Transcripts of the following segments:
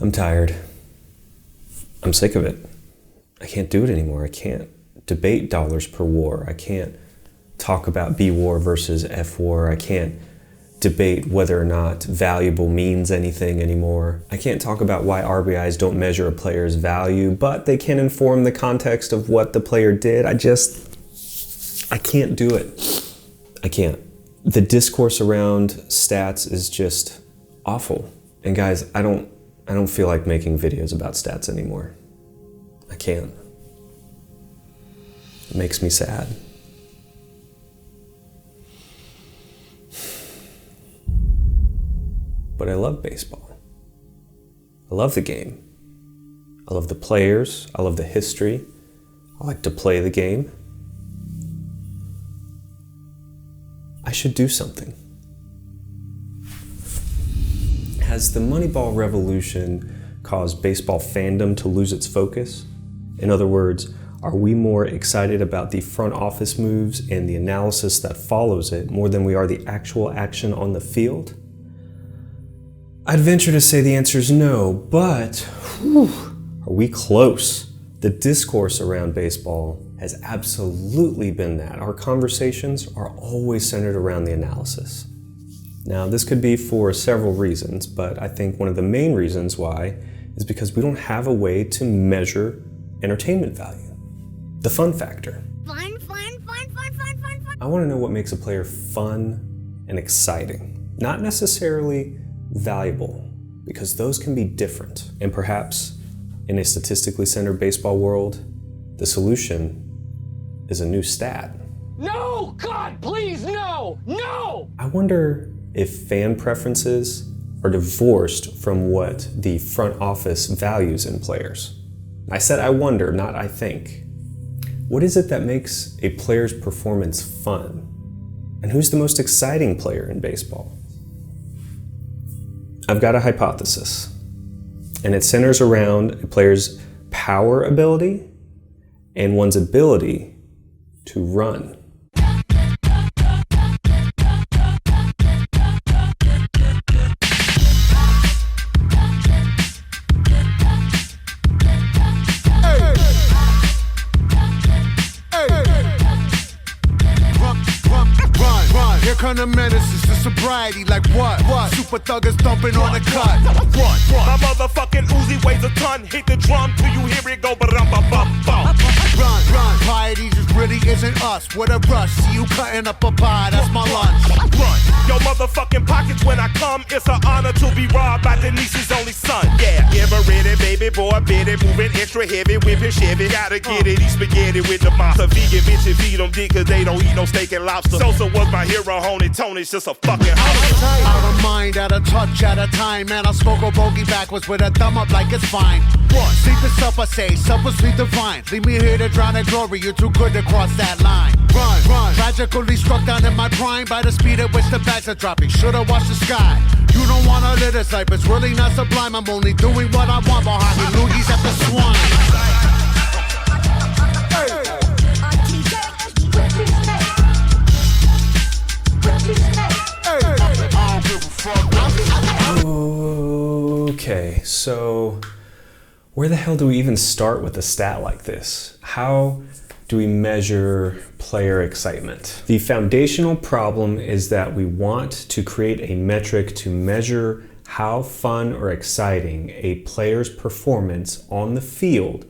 I'm tired. I'm sick of it. I can't do it anymore. I can't debate dollars per war. I can't talk about B war versus F war. I can't debate whether or not valuable means anything anymore. I can't talk about why RBIs don't measure a player's value, but they can inform the context of what the player did. I can't do it. I can't. The discourse around stats is just awful. And guys, I don't feel like making videos about stats anymore. I can't. It makes me sad. But I love baseball. I love the game. I love the players. I love the history. I like to play the game. I should do something. Has the Moneyball revolution caused baseball fandom to lose its focus? In other words, are we more excited about the front office moves and the analysis that follows it more than we are the actual action on the field? I'd venture to say the answer is no, but are we close? The discourse around baseball has absolutely been that. Our conversations are always centered around the analysis. Now, this could be for several reasons, but I think one of the main reasons why is because we don't have a way to measure entertainment value. The fun factor. Fun. I want to know what makes a player fun and exciting, not necessarily valuable, because those can be different. And perhaps in a statistically centered baseball world, the solution is a new stat. No! God, please, no! No! I wonder if fan preferences are divorced from what the front office values in players. I said I wonder, not I think. What is it that makes a player's performance fun? And who's the most exciting player in baseball? I've got a hypothesis, and it centers around a player's power ability and one's ability to run. Here come the menaces to sobriety, like what? Super thuggers dumping on the cut. Run. My motherfucking Uzi weighs a ton. Hit the drum till you hear it go ba-dum-ba-bum-bum. Run. Piety just really isn't us. With a rush, see you cutting up a pie, that's my lunch. Run. Yo motherfucking pockets when I come. It's an honor to be robbed by Denise's only son. Yeah, ever ready, baby boy, bit it, moving extra heavy, whipping Chevy. Gotta get it, eat spaghetti with the monster. Vegan bitches feed them dick cause they don't eat no steak and lobster. Sosa was my hero, honey, Tony's just a fucking house. Out of mind, out of touch, at a time. Man, I smoke a bogey backwards with a thumb up like it's fine. Run. Sleep the supper, say, supper sweet divine. Leave me here to drown in glory, you're too good to cross that line. Run. Tragically struck down in my prime by the speed at which the bags are dropping. Should've watched the sky. You don't wanna live this life, it's really not sublime. I'm only doing what I want while hocking loogies at the swine. Okay, so where the hell do we even start with a stat like this? How do we measure player excitement? The foundational problem is that we want to create a metric to measure how fun or exciting a player's performance on the field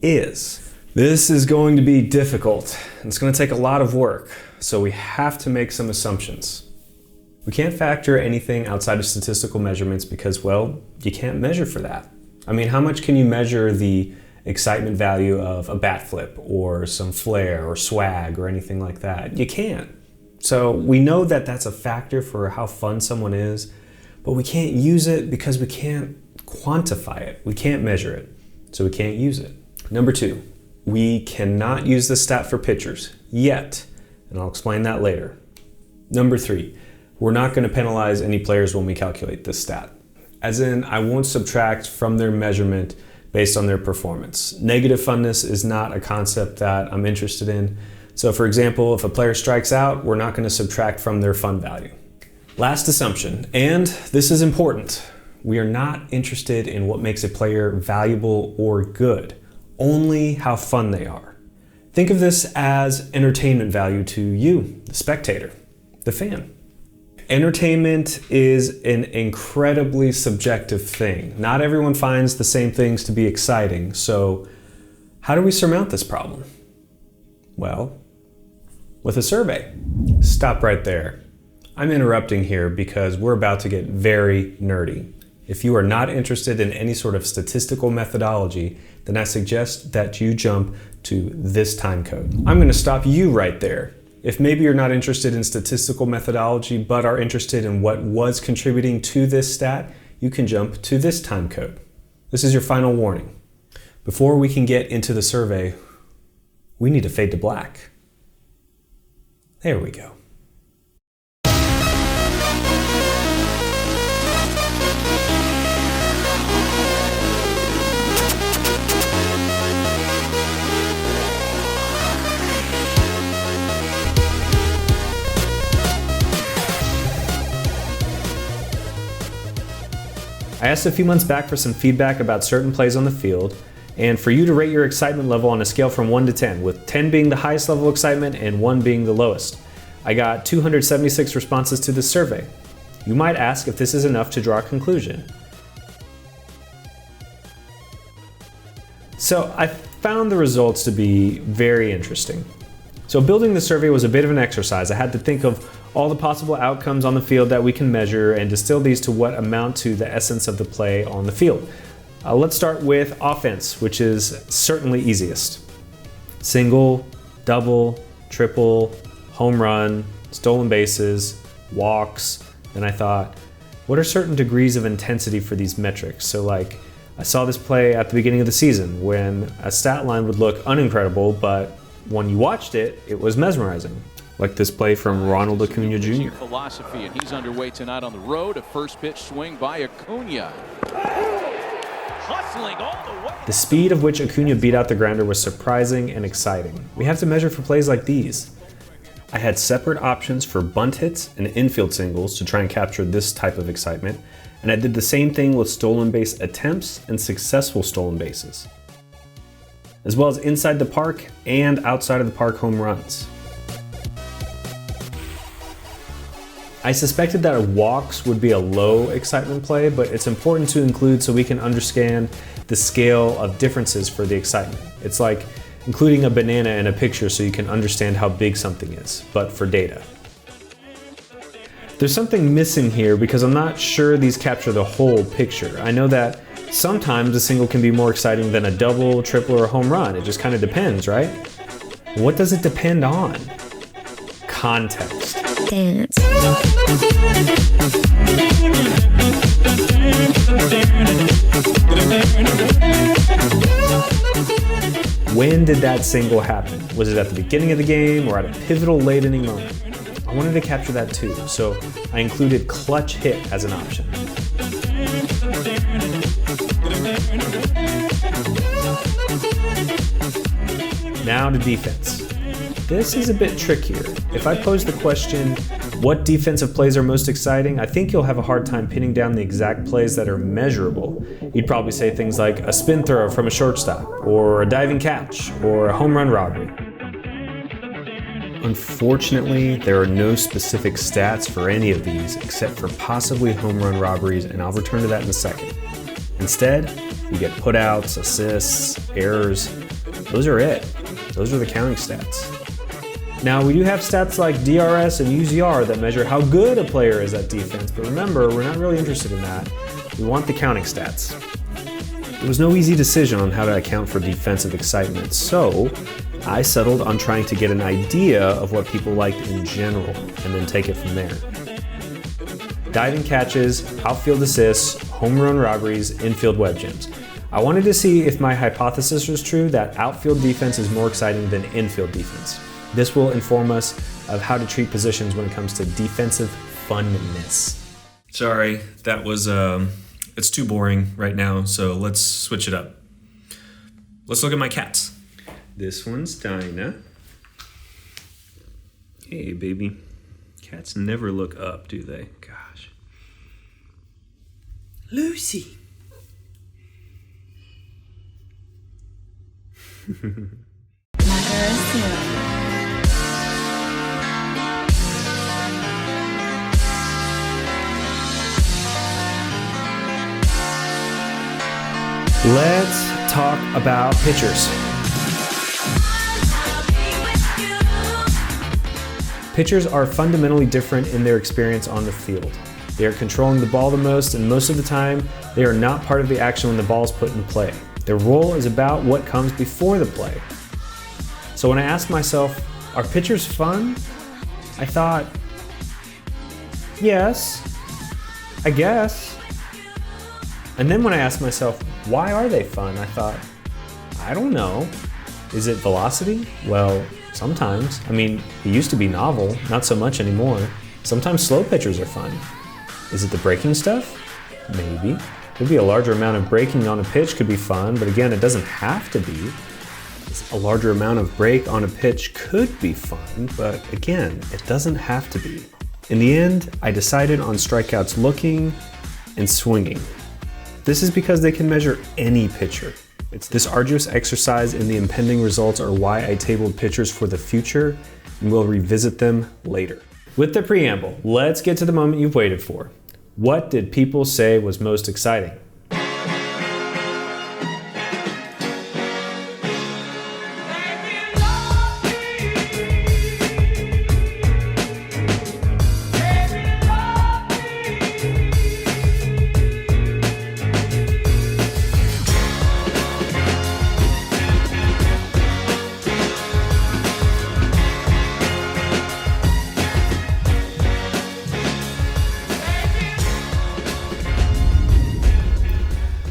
is. This is going to be difficult. It's going to take a lot of work, so we have to make some assumptions. We can't factor anything outside of statistical measurements because, well, you can't measure for that. I mean, how much can you measure the excitement value of a bat flip or some flair or swag or anything like that? You can't. So we know that that's a factor for how fun someone is, but we can't use it because we can't quantify it. We can't measure it, so we can't use it. Number two, we cannot use the stat for pitchers yet, and I'll explain that later. Number three, we're not going to penalize any players when we calculate this stat. As in, I won't subtract from their measurement based on their performance. Negative funness is not a concept that I'm interested in. So for example, if a player strikes out, we're not going to subtract from their fun value. Last assumption, and this is important, We are not interested in what makes a player valuable or good, only how fun they are. Think of this as entertainment value to you, the spectator, the fan. Entertainment is an incredibly subjective thing. Not everyone finds the same things to be exciting, so how do we surmount this problem? Well, with a survey. Stop right there. I'm interrupting here because we're about to get very nerdy. If you are not interested in any sort of statistical methodology, then I suggest that you jump to this time code. I'm going to stop you right there. If maybe you're not interested in statistical methodology but are interested in what was contributing to this stat, you can jump to this time code. This is your final warning. Before we can get into the survey, we need to fade to black. There we go. I asked a few months back for some feedback about certain plays on the field, and for you to rate your excitement level on a scale from 1 to 10, with 10 being the highest level of excitement and 1 being the lowest. I got 276 responses to this survey. You might ask if this is enough to draw a conclusion. So I found the results to be very interesting. So building the survey was a bit of an exercise. I had to think of all the possible outcomes on the field that we can measure and distill these to what amount to the essence of the play on the field. Let's start with offense, which is certainly easiest. Single, double, triple, home run, stolen bases, walks, and I thought, what are certain degrees of intensity for these metrics? So like, I saw this play at the beginning of the season when a stat line would look unincredible, but when you watched it, it was mesmerizing. Like this play from Ronald Acuna Jr. Philosophy, and he's underway tonight on the road. A first pitch swing by Acuna. Hustling all the way. The speed of which Acuna beat out the grounder was surprising and exciting. We have to measure for plays like these. I had separate options for bunt hits and infield singles to try and capture this type of excitement, and I did the same thing with stolen base attempts and successful stolen bases, as well as inside the park and outside of the park home runs. I suspected that walks would be a low excitement play, but it's important to include so we can understand the scale of differences for the excitement. It's like including a banana in a picture so you can understand how big something is, but for data. There's something missing here because I'm not sure these capture the whole picture. I know that sometimes a single can be more exciting than a double, triple, or a home run. It just kind of depends, right? What does it depend on? Context. Dance. When did that single happen? Was it at the beginning of the game or at a pivotal late inning moment? I wanted to capture that too, so I included clutch hit as an option. Now to defense. This is a bit trickier. If I pose the question, what defensive plays are most exciting? I think you'll have a hard time pinning down the exact plays that are measurable. You'd probably say things like a spin throw from a shortstop, or a diving catch, or a home run robbery. Unfortunately, there are no specific stats for any of these except for possibly home run robberies, and I'll return to that in a second. Instead, you get putouts, assists, errors. Those are it. Those are the counting stats. Now, we do have stats like DRS and UZR that measure how good a player is at defense, but remember, we're not really interested in that. We want the counting stats. There was no easy decision on how to account for defensive excitement, so I settled on trying to get an idea of what people liked in general, and then take it from there. Diving catches, outfield assists, home run robberies, infield web gems. I wanted to see if my hypothesis was true that outfield defense is more exciting than infield defense. This will inform us of how to treat positions when it comes to defensive funness. Sorry, that was, it's too boring right now, so let's switch it up. Let's look at my cats. This one's Dinah. Hey, baby. Cats never look up, do they? Gosh. Lucy. Let's talk about pitchers. Pitchers are fundamentally different in their experience on the field. They are controlling the ball the most, and most of the time, they are not part of the action when the ball is put in play. Their role is about what comes before the play. So when I asked myself, are pitchers fun? I thought, yes, I guess. And then when I asked myself, why are they fun? I thought, I don't know. Is it velocity? Well, sometimes. I mean, it used to be novel, not so much anymore. Sometimes slow pitchers are fun. Is it the breaking stuff? Maybe. Maybe a larger amount of breaking on a pitch could be fun, but again, it doesn't have to be. A larger amount of break on a pitch could be fun, but again, it doesn't have to be. In the end, I decided on strikeouts looking and swinging. This is because they can measure any pitcher. This arduous exercise and the impending results are why I tabled pitchers for the future, and we'll revisit them later. With the preamble, let's get to the moment you've waited for. What did people say was most exciting?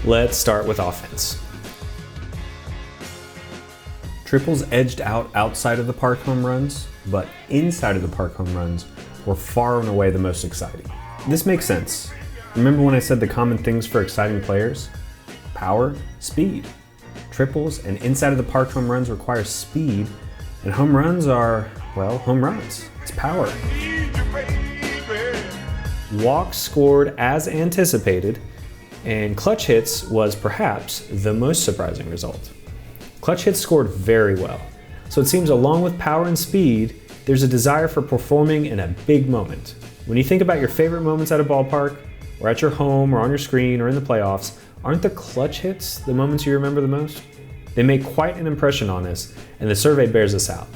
Let's start with offense. Triples edged out outside of the park home runs, but inside of the park home runs were far and away the most exciting. This makes sense. Remember when I said the common things for exciting players? Power, speed. Triples and inside of the park home runs require speed, and home runs are, well, home runs. It's power. Walks scored as anticipated, and clutch hits was perhaps the most surprising result. Clutch hits scored very well, so it seems along with power and speed, there's a desire for performing in a big moment. When you think about your favorite moments at a ballpark, or at your home, or on your screen, or in the playoffs, aren't the clutch hits the moments you remember the most? They make quite an impression on us, and the survey bears this out.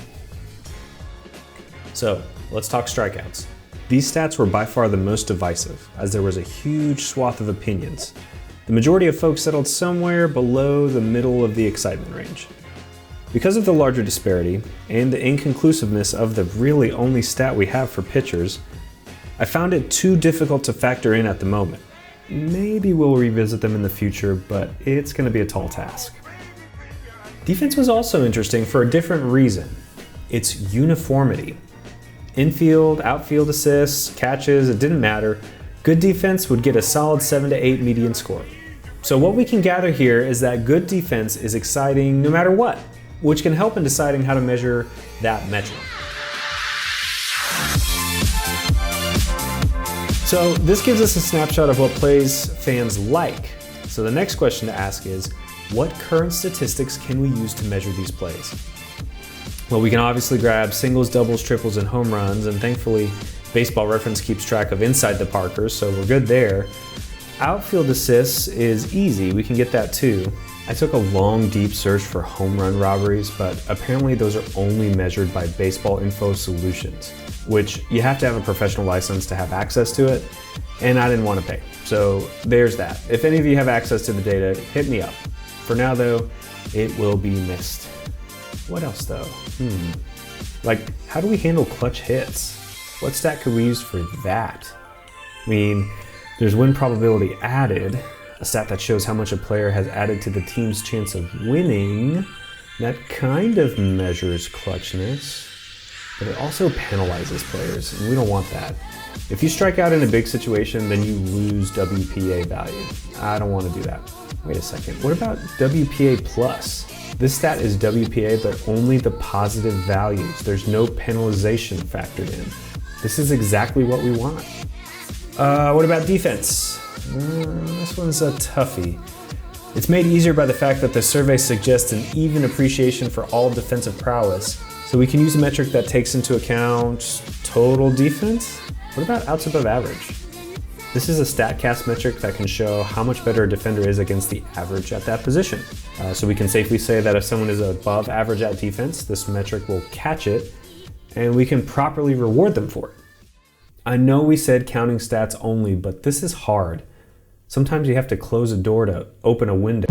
So, let's talk strikeouts. These stats were by far the most divisive, as there was a huge swath of opinions. The majority of folks settled somewhere below the middle of the excitement range. Because of the larger disparity, and the inconclusiveness of the really only stat we have for pitchers, I found it too difficult to factor in at the moment. Maybe we'll revisit them in the future, but it's going to be a tall task. Defense was also interesting for a different reason. Its uniformity. Infield, outfield assists, catches, it didn't matter. Good defense would get a solid 7 to 8 median score. So what we can gather here is that good defense is exciting no matter what, which can help in deciding how to measure that metric. So this gives us a snapshot of what plays fans like. So the next question to ask is, what current statistics can we use to measure these plays? Well, we can obviously grab singles, doubles, triples, and home runs, and thankfully Baseball Reference keeps track of inside the parkers, so we're good there. Outfield assists is easy, we can get that too. I took a long, deep search for home run robberies, but apparently those are only measured by Baseball Info Solutions, which you have to have a professional license to have access to it, and I didn't want to pay. So there's that. If any of you have access to the data, hit me up. For now though, it will be missed. What else though? Like, how do we handle clutch hits? What stat could we use for that? I mean, there's win probability added, a stat that shows how much a player has added to the team's chance of winning. That kind of measures clutchness, but it also penalizes players, and we don't want that. If you strike out in a big situation, then you lose WPA value. I don't want to do that. Wait a second, what about WPA plus? This stat is WPA, but only the positive values. There's no penalization factored in. This is exactly what we want. What about defense? This one's a toughie. It's made easier by the fact that the survey suggests an even appreciation for all defensive prowess. So we can use a metric that takes into account total defense. What about outs above average? This is a StatCast metric that can show how much better a defender is against the average at that position. So we can safely say that if someone is above average at defense, this metric will catch it, and we can properly reward them for it. I know we said counting stats only, but this is hard. Sometimes you have to close a door to open a window.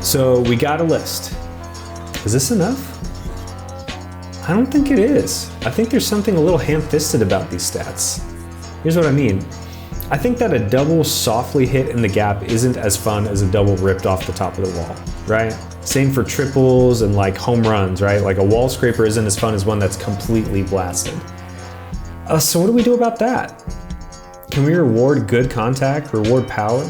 So we got a list. Is this enough? I don't think it is. I think there's something a little ham-fisted about these stats. Here's what I mean. I think that a double softly hit in the gap isn't as fun as a double ripped off the top of the wall, right? Same for triples and like home runs, right? Like a wall scraper isn't as fun as one that's completely blasted. So what do we do about that? Can we reward good contact, reward power?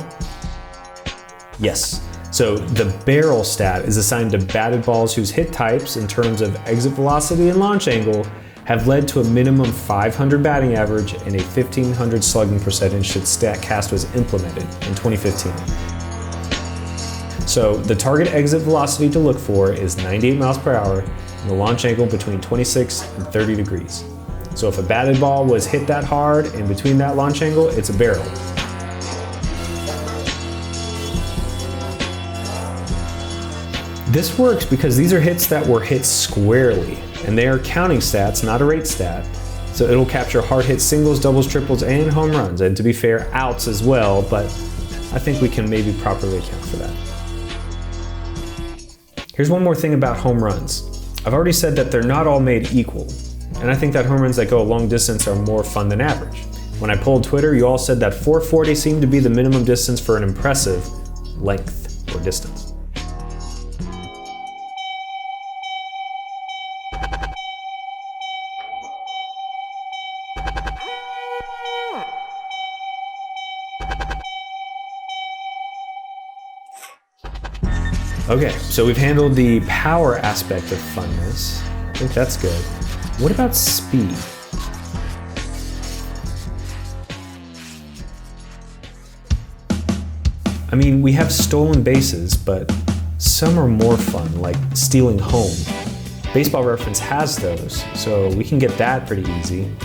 Yes. So the barrel stat is assigned to batted balls whose hit types in terms of exit velocity and launch angle have led to a minimum 500 batting average and a 1500 slugging percentage since StatCast was implemented in 2015. So the target exit velocity to look for is 98 miles per hour and the launch angle between 26 and 30 degrees. So if a batted ball was hit that hard and between that launch angle, it's a barrel. This works because these are hits that were hit squarely, and they are counting stats, not a rate stat. So it'll capture hard hit singles, doubles, triples, and home runs, and to be fair, outs as well, but I think we can maybe properly account for that. Here's one more thing about home runs. I've already said that they're not all made equal, and I think that home runs that go a long distance are more fun than average. When I polled Twitter, you all said that 440 seemed to be the minimum distance for an impressive length or distance. Okay, so we've handled the power aspect of funness. I think that's good. What about speed? I mean, we have stolen bases, but some are more fun, like stealing home. Baseball Reference has those, so we can get that pretty easy.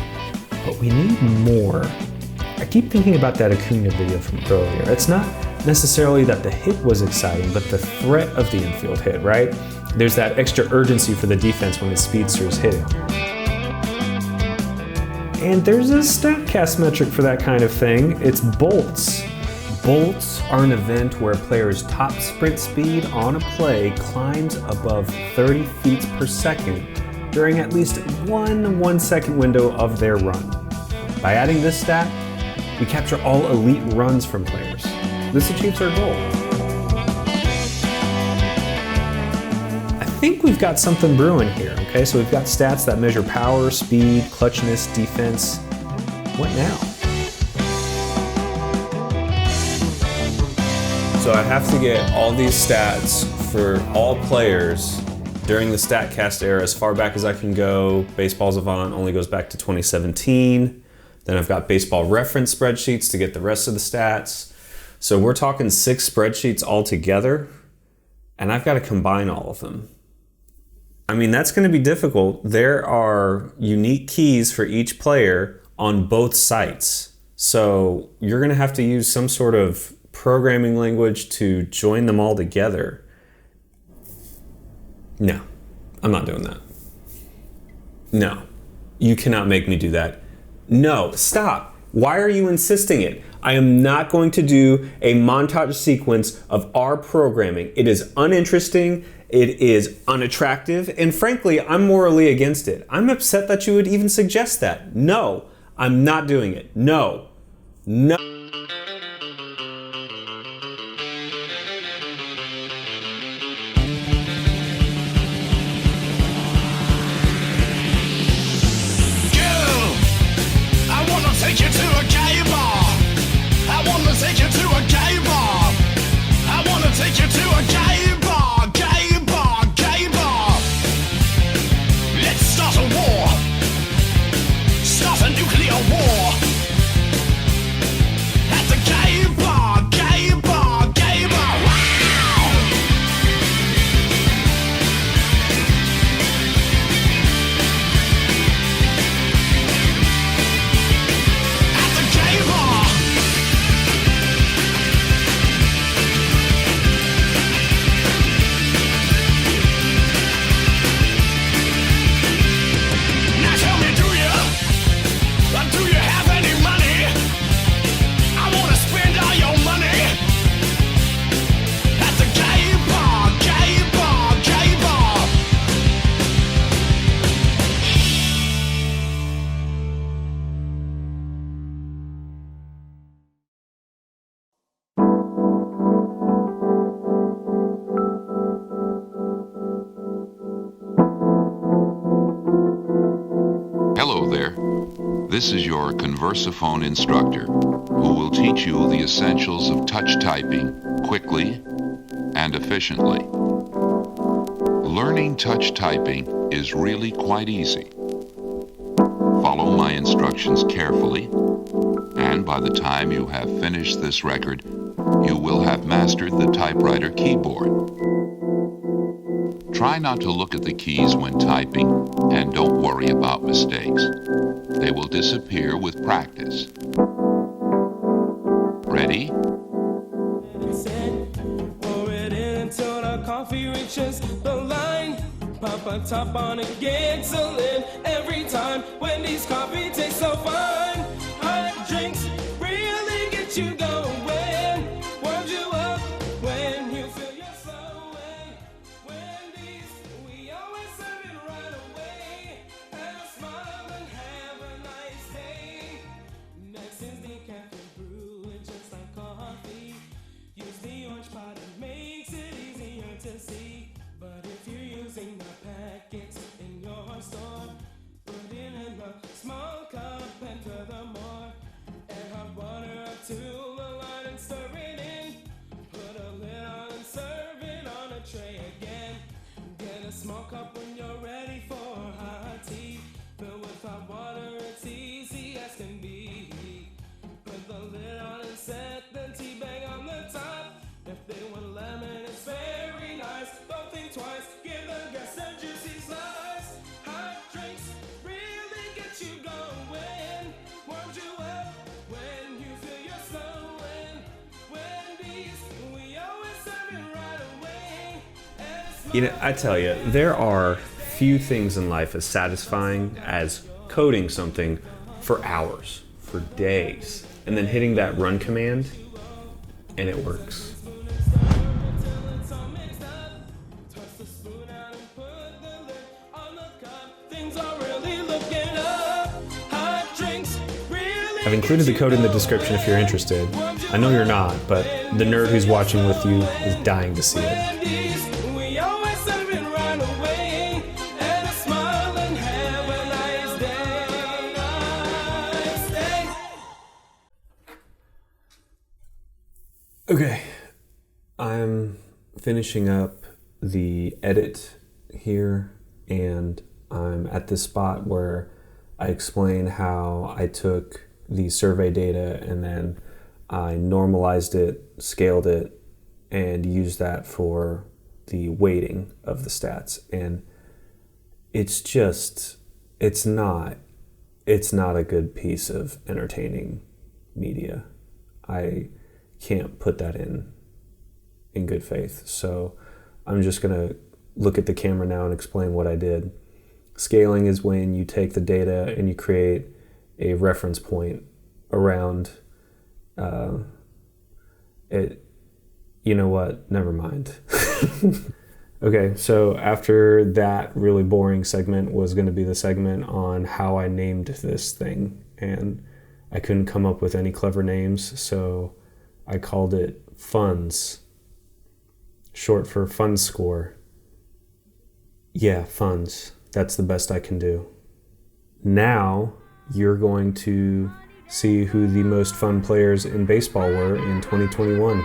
But we need more. I keep thinking about that Acuna video from earlier. It's not necessarily that the hit was exciting, but the threat of the infield hit, right? There's that extra urgency for the defense when the speedster is hitting. And there's a StatCast metric for that kind of thing. It's bolts. Bolts are an event where a player's top sprint speed on a play climbs above 30 feet per second during at least one 1 second window of their run. By adding this stat, we capture all elite runs from players. This achieves our goal. I think we've got something brewing here, okay? So we've got stats that measure power, speed, clutchness, defense. What now? So I have to get all these stats for all players during the StatCast era as far back as I can go. Baseball's Avant only goes back to 2017. Then I've got Baseball Reference spreadsheets to get the rest of the stats. So we're talking 6 spreadsheets all together, and I've got to combine all of them. I mean, that's going to be difficult. There are unique keys for each player on both sites. So you're going to have to use some sort of programming language to join them all together. No, I'm not doing that. No, you cannot make me do that. No, stop. Why are you insisting it? I am not going to do a montage sequence of our programming. It is uninteresting, it is unattractive, and frankly, I'm morally against it. I'm upset that you would even suggest that. No, I'm not doing it. No. No. This is your conversaphone instructor who will teach you the essentials of touch typing quickly and efficiently. Learning touch typing is really quite easy. Follow my instructions carefully, and by the time you have finished this record, you will have mastered the typewriter keyboard. Try not to look at the keys when typing, and don't worry about mistakes. They will disappear with practice. Ready? Pour it in until the coffee reaches the line. Pop a top on it, gasoline every time. Wendy's coffee tastes so fine. Hot drinks really get you going. Warms you up when you feel you're slowing. Wendy's, we always serve it right away. Have a smile and have a nice day. Next is the caffeine brew, it's just like coffee. Use the orange pot, it makes it easier to see. But if you're using the packets in your store, put it in a small cup and furthermore, add hot water up to the line and stir it in. Put a lid on and serve it on a tray again. Get a small cup when you're ready for hot tea. Fill with hot water, it's easy as can be. Put the lid on and set the tea bag on the top. If they want lemon, it's very nice. Don't think twice, give the guests a juicy slice. Hot drinks really get you going. Warms you up when you feel you're slowing. Wendy's, we always serve it right away. You know, I tell you, there are few things in life as satisfying as coding something for hours, for days, and then hitting that run command, and it works. I've included the code in the description if you're interested. I know you're not, but the nerd who's watching with you is dying to see it. Okay, I'm finishing up the edit here, and I'm at this spot where I explain how I took the survey data and then I normalized it, scaled it, and used that for the weighting of the stats. And it's not a good piece of entertaining media. I can't put that in good faith. So I'm just gonna look at the camera now and explain what I did. Scaling is when you take the data and you create a reference point around it. You know what? Never mind. Okay, so after that really boring segment was going to be the segment on how I named this thing, and I couldn't come up with any clever names, so I called it Funds, short for Fun Score. Yeah, Funds. That's the best I can do. Now you're going to see who the most fun players in baseball were in 2021.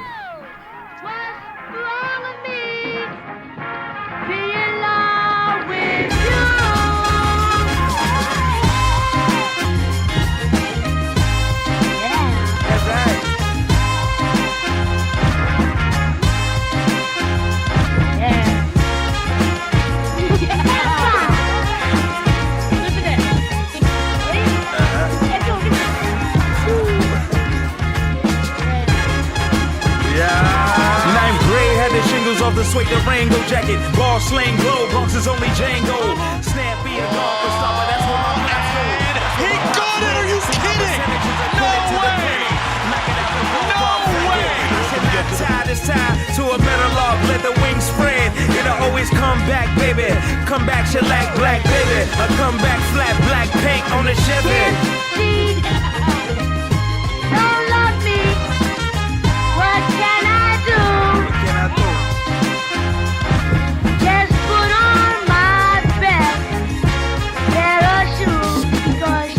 Of the suede Durango jacket, ball slang glow, Bronx is only Django. Snappy a golfer stopper, that's what my raps go. He got it, are you kidding? No way! No way! It's time to a better love, let the wings spread. It'll always come back, baby. Come back, shellac, black, baby. A comeback, flat, black paint on the Chevy. Don't love me. What can I do? What can I do? Just put on my best pair of shoes, 'cause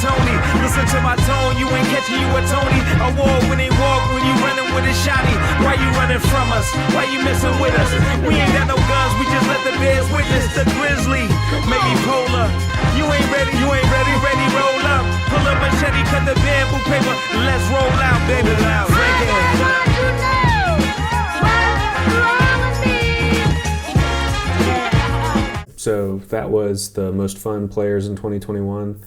Tony. Listen to my tone, you ain't catching you a Tony. I walk when they walk, when you running with a shotty. Why you running from us? Why you messing with us? We ain't got no guns, we just let the bears witness. The grizzly, maybe polar. You ain't ready, ready, roll up. Pull up machete, cut the bamboo paper. Let's roll out, baby, loud. So that was the most fun players in 2021.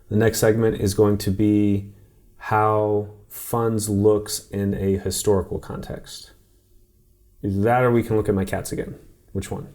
The next segment is going to be how funds looks in a historical context. Either that or we can look at my cats again. Which one?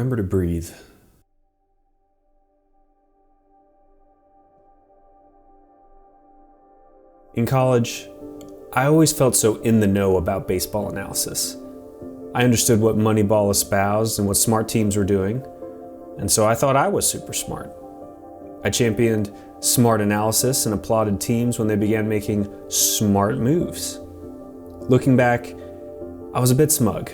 Remember to breathe. In college, I always felt so in the know about baseball analysis. I understood what Moneyball espoused and what smart teams were doing, and so I thought I was super smart. I championed smart analysis and applauded teams when they began making smart moves. Looking back, I was a bit smug.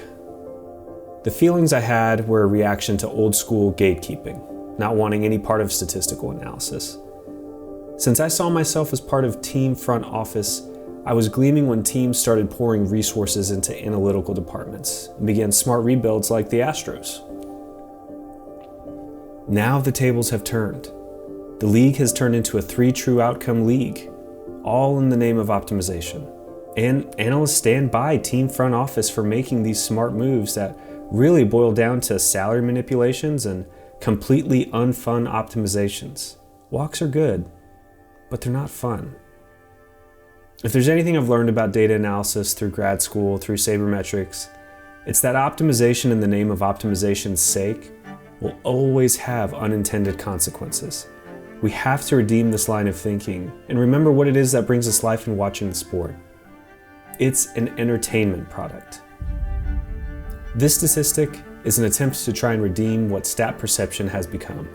The feelings I had were a reaction to old school gatekeeping, not wanting any part of statistical analysis. Since I saw myself as part of team front office, I was gleaming when teams started pouring resources into analytical departments and began smart rebuilds like the Astros. Now the tables have turned. The league has turned into a 3 true outcome league, all in the name of optimization. And analysts stand by team front office for making these smart moves that really boil down to salary manipulations and completely unfun optimizations. Walks are good, but they're not fun. If there's anything I've learned about data analysis through grad school, through sabermetrics, it's that optimization in the name of optimization's sake will always have unintended consequences. We have to redeem this line of thinking and remember what it is that brings us life in watching the sport. It's an entertainment product. This statistic is an attempt to try and redeem what stat perception has become.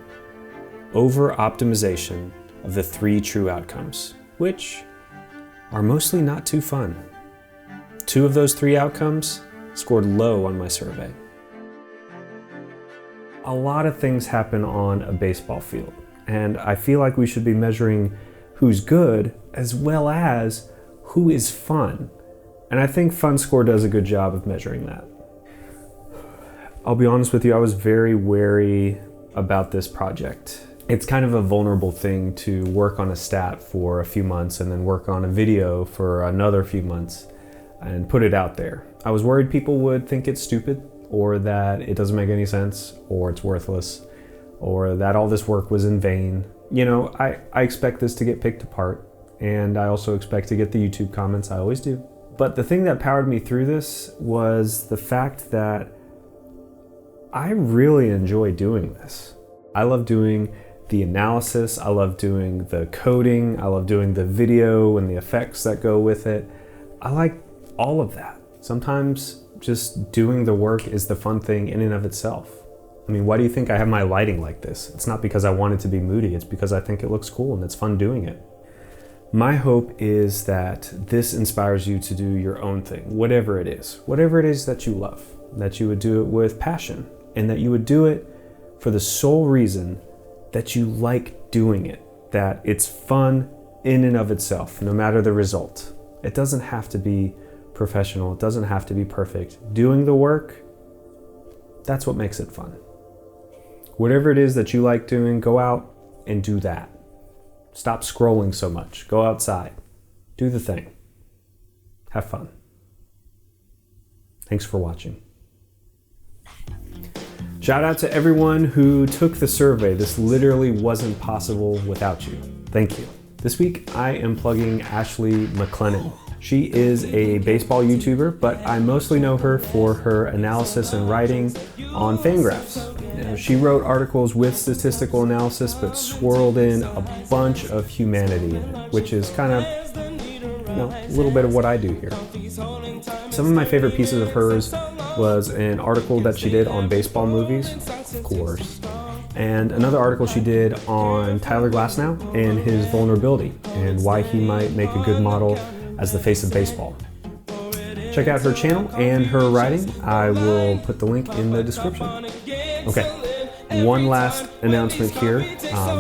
Over-optimization of the 3 true outcomes, which are mostly not too fun. 2 of those 3 outcomes scored low on my survey. A lot of things happen on a baseball field, and I feel like we should be measuring who's good as well as who is fun. And I think FunScore does a good job of measuring that. I'll be honest with you, I was very wary about this project. It's kind of a vulnerable thing to work on a stat for a few months and then work on a video for another few months and put it out there. I was worried people would think it's stupid, or that it doesn't make any sense, or it's worthless, or that all this work was in vain. You know, I expect this to get picked apart, and I also expect to get the YouTube comments, I always do. But the thing that powered me through this was the fact that I really enjoy doing this. I love doing the analysis, I love doing the coding, I love doing the video and the effects that go with it. I like all of that. Sometimes just doing the work is the fun thing in and of itself. I mean, why do you think I have my lighting like this? It's not because I want it to be moody, it's because I think it looks cool and it's fun doing it. My hope is that this inspires you to do your own thing, whatever it is that you love, that you would do it with passion, and that you would do it for the sole reason that you like doing it, that it's fun in and of itself, no matter the result. It doesn't have to be professional, it doesn't have to be perfect. Doing the work, that's what makes it fun. Whatever it is that you like doing, go out and do that. Stop scrolling so much. Go outside. Do the thing. Have fun. Thanks for watching. Shout out to everyone who took the survey. This literally wasn't possible without you. Thank you. This week I am plugging Ashley McLennan. She is a baseball YouTuber, but I mostly know her for her analysis and writing on Fangraphs. She wrote articles with statistical analysis, but swirled in a bunch of humanity in it, which is kind of, a little bit of what I do here. Some of my favorite pieces of hers was an article that she did on baseball movies, of course, and another article she did on Tyler Glasnow and his vulnerability and why he might make a good model as the face of baseball. Check out her channel and her writing. I will put the link in the description. Okay, one last announcement here.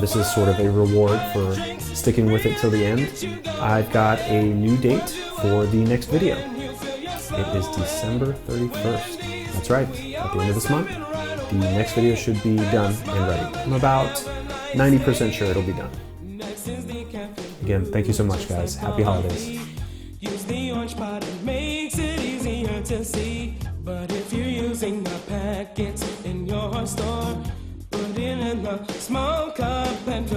This is sort of a reward for sticking with it till the end. I've got a new date for the next video. It is December 31st. That's right, at the end of this month, the next video should be done and ready. I'm about 90% sure it'll be done. Again, thank you so much, guys. Happy holidays. Use the orange pot, it makes it easier to see. But if you're using the packets in your store, put it in a small cup and